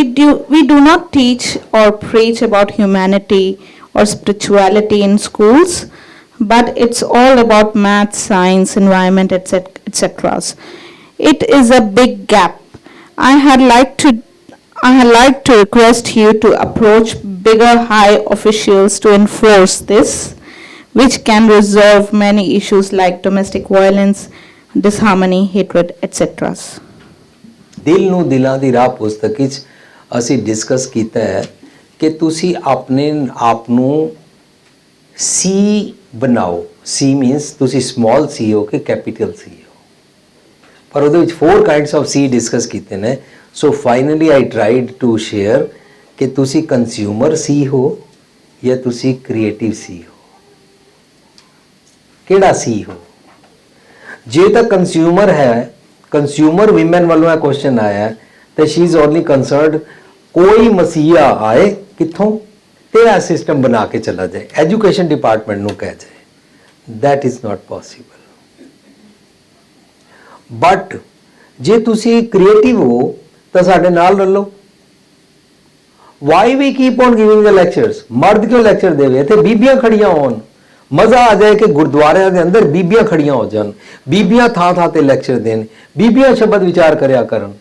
we do not teach or preach about humanity or spirituality in schools, but it's all about math, science, environment, etc. It is a big gap. I had liked to I had like to request you to approach bigger high officials to enforce this, which can resolve many issues like domestic violence, disharmony, hatred, etc. ਦਿਲ ਨੂੰ ਦਿਲਾਂ ਦੀ ਰਾਹ ਪੁਸਤਕ ਵਿੱਚ ਅਸੀਂ discuss ਕੀਤਾ ਹੈ ਕਿ ਤੁਸੀਂ ਆਪਣੇ ਆਪ ਨੂੰ ਸੀ ਬਣਾਓ। ਸੀ ਮੀਨਸ ਤੁਸੀਂ ਸਮਾਲ ਸੀ ਹੋ ਕਿ ਕੈਪੀਟਲ ਸੀ ਹੋ, ਪਰ ਉਹਦੇ ਵਿੱਚ 4 ਕਾਈਂਡਸ ਆਫ ਸੀ ਡਿਸਕਸ ਕੀਤੇ ਨੇ। So finally I tried to share ਕਿ ਤੁਸੀਂ ਕੰਜ਼ਿਊਮਰ ਸੀ ਹੋ ਜਾਂ ਤੁਸੀਂ ਕ੍ਰੀਏਟਿਵ ਸੀ ਹੋ, ਕਿਹੜਾ ਸੀ ਹੋ। ਜੇ ਤਾਂ ਕੰਜ਼ਿਊਮਰ ਹੈ, ਕੰਜ਼ਿਊਮਰ ਵਿਮਨ ਵੱਲੋਂ ਇਹ ਕੁਐਸਚਨ ਆਇਆ ਤੇ ਸ਼ੀ ਇਜ਼ ਓਨਲੀ ਕੰਸਰਨਡ ਕੋਈ ਮਸੀਹਾ ਆਏ ਕਿੱਥੋਂ ਤੇ ਇਹ ਸਿਸਟਮ ਬਣਾ ਕੇ ਚਲਾ ਜਾਏ, ਐਜੂਕੇਸ਼ਨ ਡਿਪਾਰਟਮੈਂਟ ਨੂੰ ਕਹਿ ਜਾਏ, that is not possible. But ਜੇ ਤੁਸੀਂ ਕ੍ਰੀਏਟਿਵ ਹੋ ਤਾਂ ਸਾਡੇ ਨਾਲ ਰਲੋ। Why we keep on giving the lectures. ਮਰਦ ਕਿਉਂ ਲੈਕਚਰ ਦੇਵੇ, ਇੱਥੇ ਬੀਬੀਆਂ ਖੜੀਆਂ ਹੋਣ, ਮਜ਼ਾ ਆ ਜਾਏ ਕਿ ਗੁਰਦੁਆਰਿਆਂ ਦੇ ਅੰਦਰ ਬੀਬੀਆਂ ਖੜੀਆਂ ਹੋ ਜਾਣ, ਬੀਬੀਆਂ ਥਾਂ ਥਾਂ ਤੇ ਲੈਕਚਰ ਦੇਣ, ਬੀਬੀਆਂ ਸ਼ਬਦ ਵਿਚਾਰ ਕਰਿਆ ਕਰਨ।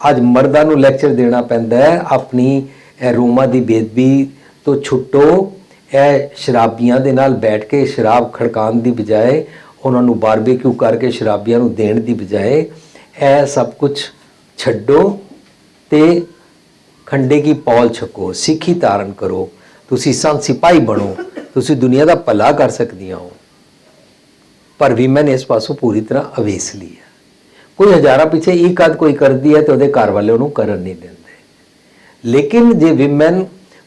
ਅੱਜ ਮਰਦਾਂ ਨੂੰ ਲੈਕਚਰ ਦੇਣਾ ਪੈਂਦਾ ਹੈ। ਆਪਣੀ ਰੋਮਾਂ ਦੀ ਬੇਦਬੀ ਤੋਂ ਛੁੱਟੋ। ਇਹ ਸ਼ਰਾਬੀਆਂ ਦੇ ਨਾਲ ਬੈਠ ਕੇ ਸ਼ਰਾਬ ਖੜਕਾਉਣ ਦੀ ਬਜਾਏ, ਉਹਨਾਂ ਨੂੰ ਬਾਰਬੇਕਿਊ ਕਰਕੇ ਸ਼ਰਾਬੀਆਂ ਨੂੰ ਦੇਣ ਦੀ ਬਜਾਏ, ਇਹ ਸਭ ਕੁਝ ਛੱਡੋ ਤੇ ਖੰਡੇ ਕੀ ਪੌਲ ਛਕੋ, ਸਿੱਖੀ ਧਾਰਨ ਕਰੋ, ਤੁਸੀਂ ਸੰਤ ਸਿਪਾਹੀ ਬਣੋ, ਤੁਸੀਂ ਦੁਨੀਆ ਦਾ ਭਲਾ ਕਰ ਸਕਦੀਆਂ ਹੋ। ਪਰ ਵਿਮਨ ਇਸ ਪਾਸੋਂ ਪੂਰੀ ਤਰ੍ਹਾਂ ਅਵੇਸਲੀ ਹੈ। ਕੋਈ ਹਜ਼ਾਰਾਂ ਪਿੱਛੇ ਇੱਕ ਆਧ ਕੋਈ ਕਰਦੀ ਹੈ ਤੇ ਉਹਦੇ ਘਰ ਵਾਲੇ ਉਹਨੂੰ ਕਰਨ ਨਹੀਂ ਦਿੰਦੇ। ਲੇਕਿਨ ਜੇ ਵਿਮਨ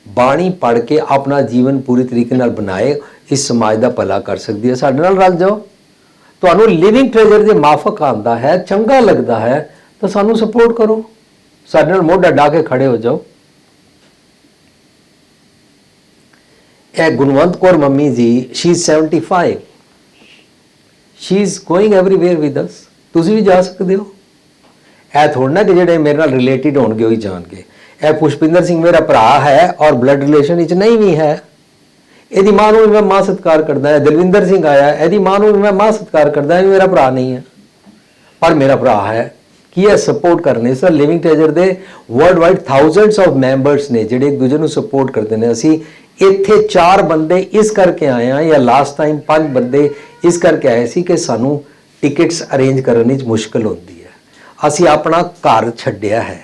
ਬਾਣੀ ਪੜ੍ਹ ਕੇ ਆਪਣਾ ਜੀਵਨ ਪੂਰੀ ਤਰੀਕੇ ਨਾਲ ਬਣਾਏ, ਇਸ ਸਮਾਜ ਦਾ ਭਲਾ ਕਰ ਸਕਦੀ ਹੈ। ਸਾਡੇ ਨਾਲ ਰਲ ਜਾਓ। ਤੁਹਾਨੂੰ ਲਿਵਿੰਗ ਟ੍ਰੇਜਰ ਜੇ ਮਾਫਕ ਆਉਂਦਾ ਹੈ, ਚੰਗਾ ਲੱਗਦਾ ਹੈ ਤਾਂ ਸਾਨੂੰ ਸਪੋਰਟ ਕਰੋ, ਸਾਡੇ ਨਾਲ ਮੋਢਾ ਢਾ ਕੇ ਖੜੇ ਹੋ ਜਾਓ। ਇਹ ਗੁਣਵੰਤ ਕੌਰ ਮੰਮੀ ਜੀ, she is 75, she is going everywhere with us. ਤੁਸੀਂ ਵੀ ਜਾ ਸਕਦੇ ਹੋ। ਇਹ ਥੋੜ੍ਹਾ ਨਾ ਕਿ ਜਿਹੜੇ ਮੇਰੇ ਨਾਲ ਰਿਲੇਟਿਡ ਹੋਣਗੇ ਉਹੀ ਜਾਣਗੇ। ਇਹ ਪੁਸ਼ਪਿੰਦਰ ਸਿੰਘ ਮੇਰਾ ਭਰਾ ਹੈ ਔਰ ਬਲੱਡ ਰਿਲੇਸ਼ਨ ਵਿੱਚ ਨਹੀਂ ਵੀ ਹੈ। ਇਹਦੀ ਮਾਂ ਨੂੰ ਵੀ ਮੈਂ ਮਾਂ ਸਤਿਕਾਰ ਕਰਦਾ ਹੈ। ਦਲਵਿੰਦਰ ਸਿੰਘ ਆਇਆ, ਇਹਦੀ ਮਾਂ ਨੂੰ ਵੀ ਮੈਂ ਮਾਂ ਸਤਿਕਾਰ ਕਰਦਾ ਹੈ। ਮੇਰਾ ਭਰਾ ਨਹੀਂ ਹੈ ਪਰ ਮੇਰਾ ਭਰਾ ਹੈ। ਕੀ ਇਹ ਸਪੋਰਟ ਕਰਨੇ ਸਰ। ਲਿਵਿੰਗ ਟ੍ਰੇਜਰ ਦੇ world wide thousands of members ਨੇ ਜਿਹੜੇ ਇੱਕ ਦੂਜੇ ਨੂੰ ਸਪੋਰਟ ਕਰਦੇ ਨੇ। ਅਸੀਂ ਇੱਥੇ 4 ਬੰਦੇ ਇਸ ਕਰਕੇ ਆਏ ਹਾਂ, ਜਾਂ ਲਾਸਟ ਟਾਈਮ 5 ਬੰਦੇ ਇਸ ਕਰਕੇ ਆਏ ਸੀ ਕਿ ਸਾਨੂੰ ਟਿਕਟਸ ਅਰੇਂਜ ਕਰਨ ਵਿੱਚ ਮੁਸ਼ਕਲ ਹੁੰਦੀ ਹੈ। ਅਸੀਂ ਆਪਣਾ ਘਰ ਛੱਡਿਆ ਹੈ,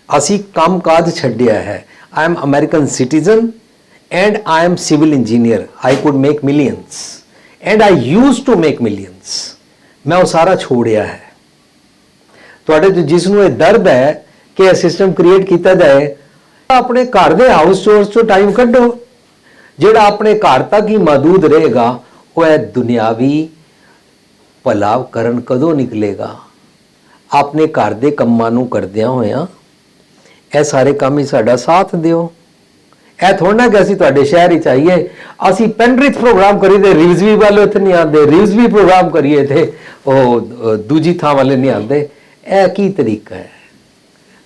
ਅਸੀਂ ਕੰਮਕਾਜ ਛੱਡਿਆ ਹੈ। I am American citizen and I am civil engineer. I could make millions and I used to make millions. मैं वो सारा छोड़िया है। ਤੁਹਾਡੇ ਜੋ ਜਿਸ ਨੂੰ ਇਹ ਦਰਦ ਹੈ ਕਿ ਇਹ ਸਿਸਟਮ ਕ੍ਰੀਏਟ ਕੀਤਾ ਜਾਏ, ਆਪਣੇ ਘਰ ਦੇ ਹਾਊਸ ਚੋਰਸ ਤੋਂ ਟਾਈਮ ਕੱਢੋ। ਜਿਹੜਾ ਆਪਣੇ ਘਰ ਤੱਕ ਹੀ ਮਹਦੂਦ ਰਹੇਗਾ ਉਹ ਇਹ ਦੁਨਿਆਵੀ ਭਲਾ ਕਰਨ ਕਦੋਂ ਨਿਕਲੇਗਾ। ਆਪਣੇ ਘਰ ਦੇ ਕੰਮਾਂ ਨੂੰ ਕਰਦਿਆਂ ਹੋਇਆਂ ਇਹ ਸਾਰੇ ਕੰਮ ਹੀ ਸਾਡਾ ਸਾਥ ਦਿਓ। ਇਹ ਥੋੜ੍ਹਾ ਨਾ ਕਿ ਅਸੀਂ ਤੁਹਾਡੇ ਸ਼ਹਿਰ ਵਿੱਚ ਆਈਏ, ਅਸੀਂ ਪੈਨਰਿਥ ਪ੍ਰੋਗਰਾਮ ਕਰੀਏ, ਰਿਵਜ਼ਵੀ ਵਾਲੇ ਉੱਥੇ ਨਹੀਂ ਆਉਂਦੇ, ਰਿਵਜ਼ਵੀ ਪ੍ਰੋਗਰਾਮ ਕਰੀਏ ਤੇ ਉਹ ਦੂਜੀ ਥਾਂ ਵਾਲੇ ਨਹੀਂ ਆਉਂਦੇ। ਇਹ ਕੀ ਤਰੀਕਾ ਹੈ।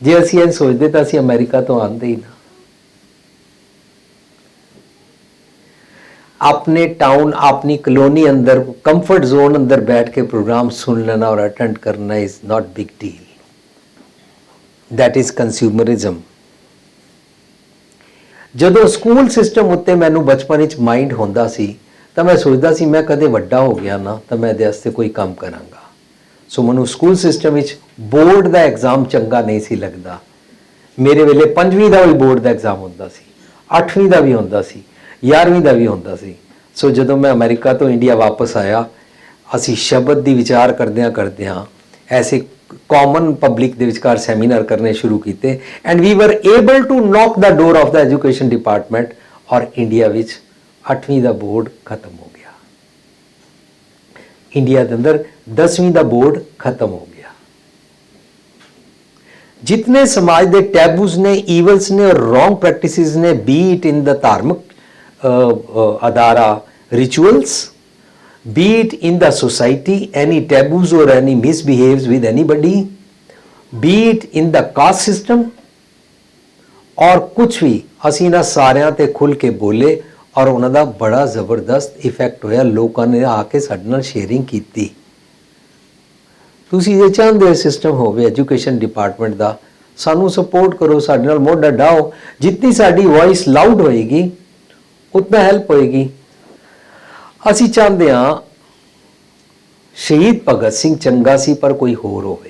ਜੇ ਅਸੀਂ ਇਹ ਸੋਚਦੇ ਤਾਂ ਅਸੀਂ ਅਮਰੀਕਾ ਤੋਂ ਆਉਂਦੇ ਹੀ ਨਾ। ਆਪਣੇ ਟਾਊਨ, ਆਪਣੀ ਕਲੋਨੀ ਅੰਦਰ, ਕੰਫਰਟ ਜ਼ੋਨ ਅੰਦਰ ਬੈਠ ਕੇ ਪ੍ਰੋਗਰਾਮ ਸੁਣ ਲੈਣਾ ਔਰ ਅਟੈਂਡ ਕਰਨਾ is not big deal. That is consumerism. ਜਦੋਂ ਸਕੂਲ ਸਿਸਟਮ ਉੱਤੇ ਮੈਨੂੰ ਬਚਪਨ ਵਿੱਚ ਮਾਈਂਡ ਹੁੰਦਾ ਸੀ ਤਾਂ ਮੈਂ ਸੋਚਦਾ ਸੀ ਮੈਂ ਕਦੇ ਵੱਡਾ ਹੋ ਗਿਆ ਨਾ ਤਾਂ ਮੈਂ ਇਹਦੇ ਵਾਸਤੇ ਕੋਈ ਕੰਮ ਕਰਾਂਗਾ। ਸੋ ਮੈਨੂੰ ਸਕੂਲ ਸਿਸਟਮ ਵਿੱਚ ਬੋਰਡ ਦਾ ਐਗਜ਼ਾਮ ਚੰਗਾ ਨਹੀਂ ਸੀ ਲੱਗਦਾ। ਮੇਰੇ ਵੇਲੇ 5ਵੀਂ ਦਾ ਵੀ ਬੋਰਡ ਦਾ ਐਗਜ਼ਾਮ ਹੁੰਦਾ ਸੀ, 8ਵੀਂ ਦਾ ਵੀ ਹੁੰਦਾ ਸੀ, 11ਵੀਂ ਦਾ ਵੀ ਹੁੰਦਾ ਸੀ। ਸੋ ਜਦੋਂ ਮੈਂ ਅਮਰੀਕਾ ਤੋਂ ਇੰਡੀਆ ਵਾਪਸ ਆਇਆ, ਅਸੀਂ ਸ਼ਬਦ ਦੀ ਵਿਚਾਰ ਕਰਦਿਆਂ ਐਸੇ ਕਾਮਨ ਪਬਲਿਕ ਦੇ ਵਿਚਕਾਰ ਸੈਮੀਨਾਰ ਕਰਨੇ ਸ਼ੁਰੂ ਕੀਤੇ and we were able to knock the door of the education department. ਔਰ ਇੰਡੀਆ ਵਿੱਚ 8ਵੀਂ ਦਾ ਬੋਰਡ ਖਤਮ ਹੋ ਗਿਆ। ਇੰਡੀਆ ਦੇ ਅੰਦਰ 10ਵੀਂ ਦਾ ਬੋਰਡ ਖਤਮ ਹੋ ਗਿਆ। जितने समाज के टैबूज ने, ईवल्स ने और रॉन्ग प्रैक्टिसेस ने, बी इट इन द धार्मिक अदारा rituals, be it in the society, any taboos or any misbehaves with anybody, be it in the caste system ਔਰ ਕੁਛ ਵੀ ਅਸੀਂ ਨਾ ਸਾਰਿਆਂ ਤੇ ਖੁੱਲ ਕੇ ਬੋਲੇ ਔਰ ਉਹਨਾਂ ਦਾ ਬੜਾ ਜ਼ਬਰਦਸਤ ਇਫੈਕਟ ਹੋਇਆ। ਲੋਕਾਂ ਨੇ ਆ ਕੇ ਸਾਡੇ ਨਾਲ ਸ਼ੇਅਰਿੰਗ ਕੀਤੀ। ਤੁਸੀਂ ਜੇ ਚਾਹੁੰਦੇ ਹੋ ਸਿਸਟਮ ਹੋਵੇ ਐਜੂਕੇਸ਼ਨ ਡਿਪਾਰਟਮੈਂਟ ਦਾ, ਸਾਨੂੰ ਸਪੋਰਟ ਕਰੋ, ਸਾਡੇ ਨਾਲ ਮੋਢਾ ਡਾਓ। ਜਿੰਨੀ ਸਾਡੀ ਵੌਇਸ ਲਾਊਡ ਹੋਏਗੀ ਉਤਨਾ ਹੈਲਪ ਹੋਏਗੀ। ਅਸੀਂ ਚਾਹੁੰਦੇ ਹਾਂ ਸ਼ਹੀਦ ਭਗਤ ਸਿੰਘ ਚੰਗਾ ਸੀ ਪਰ ਕੋਈ ਹੋਰ ਹੋਵੇ।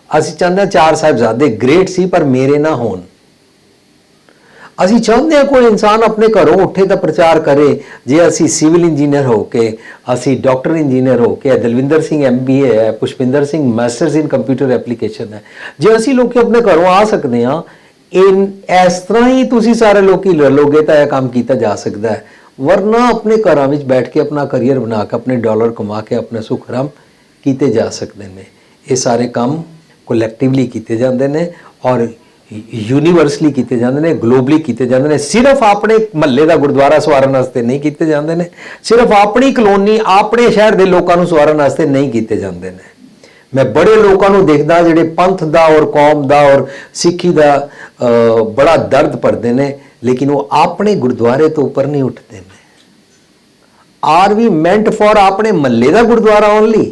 ਅਸੀਂ ਚਾਹੁੰਦੇ ਹਾਂ ਚਾਰ ਸਾਹਿਬਜ਼ਾਦੇ ਗ੍ਰੇਟ ਸੀ ਪਰ ਮੇਰੇ ਨਾ ਹੋਣ। ਅਸੀਂ ਚਾਹੁੰਦੇ ਹਾਂ ਕੋਈ ਇਨਸਾਨ ਆਪਣੇ ਘਰੋਂ ਉੱਠੇ ਤਾਂ ਪ੍ਰਚਾਰ ਕਰੇ। ਜੇ ਅਸੀਂ ਸਿਵਲ ਇੰਜੀਨੀਅਰ ਹੋ ਕੇ, ਅਸੀਂ ਡਾਕਟਰ ਇੰਜੀਨੀਅਰ ਹੋ ਕੇ, ਦਲਵਿੰਦਰ ਸਿੰਘ MBA ਹੈ, Pushpinder Singh masters in computer application ਹੈ, ਜੇ ਅਸੀਂ ਲੋਕੀ ਆਪਣੇ ਘਰੋਂ ਆ ਸਕਦੇ ਹਾਂ, ਇਸ ਤਰ੍ਹਾਂ ਹੀ ਤੁਸੀਂ ਸਾਰੇ ਲੋਕੀ ਲੈ ਲੋਗੇ ਤਾਂ ਇਹ ਕੰਮ ਕੀਤਾ ਜਾ ਸਕਦਾ ਹੈ। ਵਰਨਾ ਆਪਣੇ ਘਰਾਂ ਵਿੱਚ ਬੈਠ ਕੇ ਆਪਣਾ ਕਰੀਅਰ ਬਣਾ ਕੇ ਆਪਣੇ ਡਾਲਰ ਕਮਾ ਕੇ ਆਪਣੇ ਸੁਖ ਆਰਾਮ ਕੀਤੇ ਜਾ ਸਕਦੇ ਨੇ। ਇਹ ਸਾਰੇ ਕੰਮ ਕੋਲੈਕਟਿਵਲੀ ਕੀਤੇ ਜਾਂਦੇ ਨੇ ਔਰ ਯੂਨੀਵਰਸਲੀ ਕੀਤੇ ਜਾਂਦੇ ਨੇ, ਗਲੋਬਲੀ ਕੀਤੇ ਜਾਂਦੇ ਨੇ। ਸਿਰਫ ਆਪਣੇ ਮਹੱਲੇ ਦਾ ਗੁਰਦੁਆਰਾ ਸਵਾਰਨ ਵਾਸਤੇ ਨਹੀਂ ਕੀਤੇ ਜਾਂਦੇ ਨੇ, ਸਿਰਫ ਆਪਣੀ ਕਲੋਨੀ ਆਪਣੇ ਸ਼ਹਿਰ ਦੇ ਲੋਕਾਂ ਨੂੰ ਸਵਾਰਨ ਵਾਸਤੇ ਨਹੀਂ ਕੀਤੇ ਜਾਂਦੇ ਨੇ। ਮੈਂ ਬੜੇ ਲੋਕਾਂ ਨੂੰ ਦੇਖਦਾ ਜਿਹੜੇ ਪੰਥ ਦਾ ਔਰ ਕੌਮ ਦਾ ਔਰ ਸਿੱਖੀ ਦਾ ਬੜਾ ਦਰਦ ਭਰਦੇ ਨੇ, ਲੇਕਿਨ ਉਹ ਆਪਣੇ ਗੁਰਦੁਆਰੇ ਤੋਂ ਉੱਪਰ ਨਹੀਂ ਉੱਠਦੇ ਨੇ। ਆਰ ਵੀ ਮੈਂਟ ਫॉर ਆਪਣੇ ਮਹੱਲੇ ਦਾ ਗੁਰਦੁਆਰਾ ਓਨਲੀ,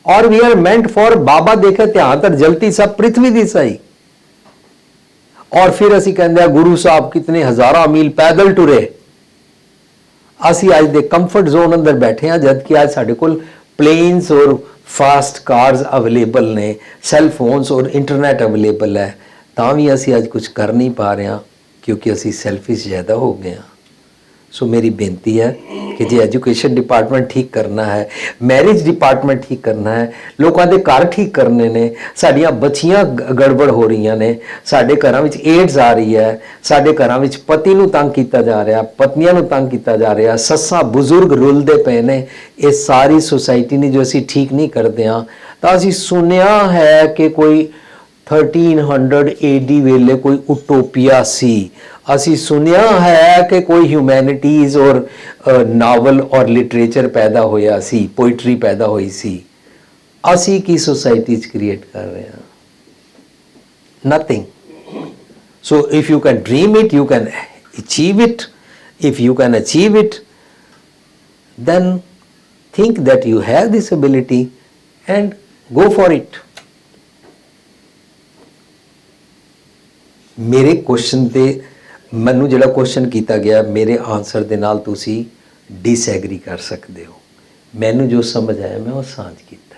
ਔਰ ਵੀ ਆਰ ਮੈਂਟ ਫॉर ਬਾਬਾ ਦੇਖੇ ਧਿਆਨ ਤਰ ਜਲਤੀ ਸਭ ਪ੍ਰਿਥਵੀ ਦੀ ਸਹੀ। ਔਰ ਫਿਰ ਅਸੀਂ ਕਹਿੰਦੇ ਆ ਗੁਰੂ ਸਾਹਿਬ ਕਿਤਨੇ ਹਜ਼ਾਰਾਂ ਮੀਲ ਪੈਦਲ ਟੁਰੇ। ਅਸੀਂ ਅੱਜ ਦੇ ਕੰਫਰਟ ਜ਼ੋਨ ਅੰਦਰ ਬੈਠੇ ਆ, ਜਦ ਕਿ ਅੱਜ ਸਾਡੇ ਕੋਲ ਪਲੇਨਸ ਔਰ ਫਾਸਟ ਕਾਰਸ ਅਵੇਲੇਬਲ ਨੇ, ਸੈੱਲ ਫੋਨਸ ਔਰ ਇੰਟਰਨੈਟ ਅਵੇਲੇਬਲ ਹੈ। ਤਾਂ ਵੀ ਅਸੀਂ ਅੱਜ ਕੁਝ ਕਰ ਨਹੀਂ ਪਾ ਰਹੇ ਹਾਂ ਕਿਉਂਕਿ ਅਸੀਂ ਸੈਲਫਿਸ਼ ਜ਼ਿਆਦਾ ਹੋ ਗਏ ਹਾਂ। ਸੋ ਮੇਰੀ ਬੇਨਤੀ ਹੈ ਕਿ ਜੇ ਐਜੂਕੇਸ਼ਨ ਡਿਪਾਰਟਮੈਂਟ ਠੀਕ ਕਰਨਾ ਹੈ, ਮੈਰਿਜ ਡਿਪਾਰਟਮੈਂਟ ਠੀਕ ਕਰਨਾ ਹੈ, ਲੋਕਾਂ ਦੇ ਘਰ ਠੀਕ ਕਰਨੇ ਨੇ, ਸਾਡੀਆਂ ਬੱਚੀਆਂ ਗੜਬੜ ਹੋ ਰਹੀਆਂ ਨੇ, ਸਾਡੇ ਘਰਾਂ ਵਿੱਚ ਏਡਸ ਆ ਰਹੀ ਹੈ, ਸਾਡੇ ਘਰਾਂ ਵਿੱਚ ਪਤੀ ਨੂੰ ਤੰਗ ਕੀਤਾ ਜਾ ਰਿਹਾ, ਪਤਨੀਆਂ ਨੂੰ ਤੰਗ ਕੀਤਾ ਜਾ ਰਿਹਾ, ਸੱਸਾਂ ਬਜ਼ੁਰਗ ਰੁਲਦੇ ਪਏ ਨੇ, ਇਹ ਸਾਰੀ ਸੁਸਾਇਟੀ ਨੇ ਜੋ ਅਸੀਂ ਠੀਕ ਨਹੀਂ ਕਰਦੇ ਹਾਂ। ਤਾਂ ਅਸੀਂ ਸੁਣਿਆ ਹੈ ਕਿ ਕੋਈ 1300 AD ਵੇਲੇ ਕੋਈ ਉਟੋਪੀਆ ਸੀ। ਅਸੀਂ ਸੁਣਿਆ ਹੈ ਕਿ ਕੋਈ ਹਿਊਮੈਨਿਟੀਜ਼ ਔਰ ਨਾਵਲ ਔਰ ਲਿਟਰੇਚਰ ਪੈਦਾ ਹੋਇਆ ਸੀ, ਪੋਇਟਰੀ ਪੈਦਾ ਹੋਈ ਸੀ। ਅਸੀਂ ਕੀ ਸੋਸਾਇਟੀ 'ਚ ਕ੍ਰੀਏਟ ਕਰ ਰਹੇ ਹਾਂ? Nothing. So if you can dream it, you can achieve it. If you can achieve it, then think that you have this ability and go for it. ਮੇਰੇ ਕੁਐਸਚਨ ਤੇ ਮੈਨੂੰ ਜਿਹੜਾ ਕੁਐਸਚਨ ਕੀਤਾ ਗਿਆ, ਮੇਰੇ ਆਨਸਰ ਦੇ ਨਾਲ ਤੁਸੀਂ ਡਿਸਐਗਰੀ ਕਰ ਸਕਦੇ ਹੋ। ਮੈਨੂੰ ਜੋ ਸਮਝ ਆਇਆ ਮੈਂ ਉਹ ਸਾਂਝ ਕੀਤੀ।